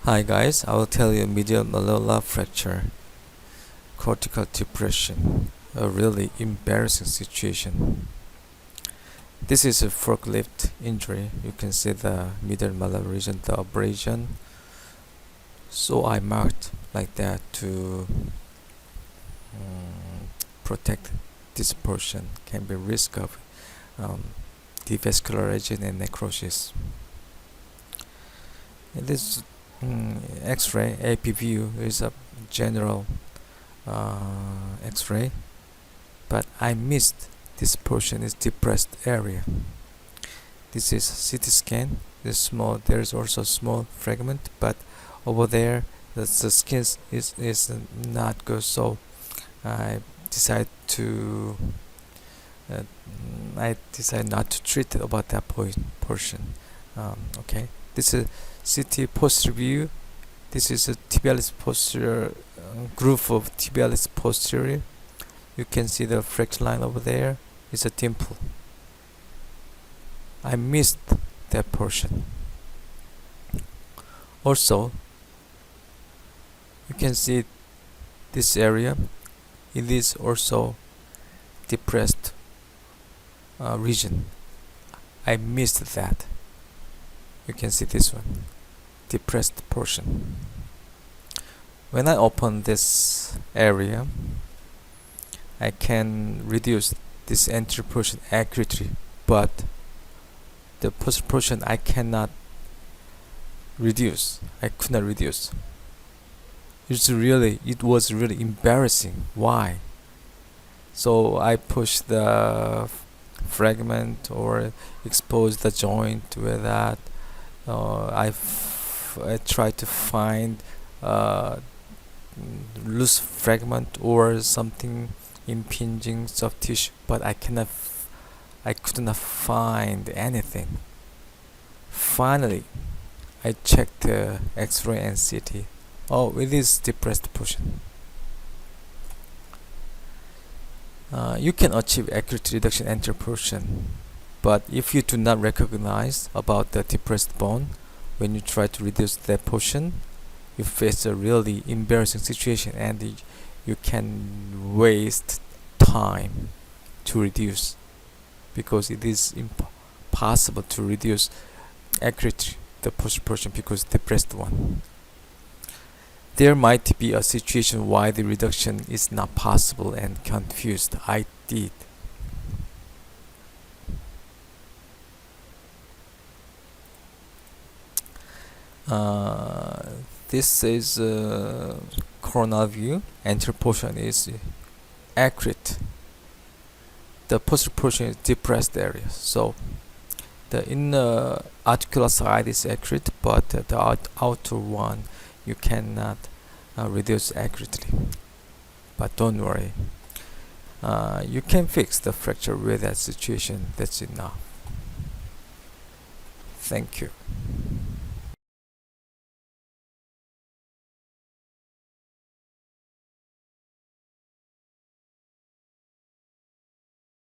Hi guys, I will tell you medial malleolar fracture, cortical depression, a really embarrassing situation. This is a forklift injury. You can see the medial malleolar region, the abrasion. So I marked like that to protect this portion. Can be risk of devascularization and necrosis. In this X-ray AP view is a general X-ray, but I missed this portion is depressed area. This is CT scan. There is also small fragment, but over there the skin is not good. So I decide not to treat it about that portion. Okay, this is CT posterior view. This is a tibialis posterior group of tibialis posterior. You can see the fracture line over there is a dimple. I missed that portion. Also, you can see this area. It is also depressed region. I missed that. You can see this one, depressed portion. When I open this area, I can reduce this anterior portion accurately, but the posterior portion I cannot reduce. I could not reduce. It was really embarrassing. Why? So I push the fragment or expose the joint with that. I try to find loose fragment or something impinging soft tissue, but I could not find anything. Finally, I checked the X-ray and CT. Oh, it is depressed portion. You can achieve accurate reduction anterior portion, but if you do not recognize about the depressed bone when you try to reduce that portion, you face a really embarrassing situation and you can waste time to reduce, because it is impossible to reduce accurately the posterior portion because depressed one. There might be a situation why the reduction is not possible and confused. I did. This is coronal view. Anterior portion is accurate. The posterior portion is depressed area. So the inner articular side is accurate, but the outer one you cannot reduce accurately. But don't worry. You can fix the fracture with that situation. That's enough. Thank you.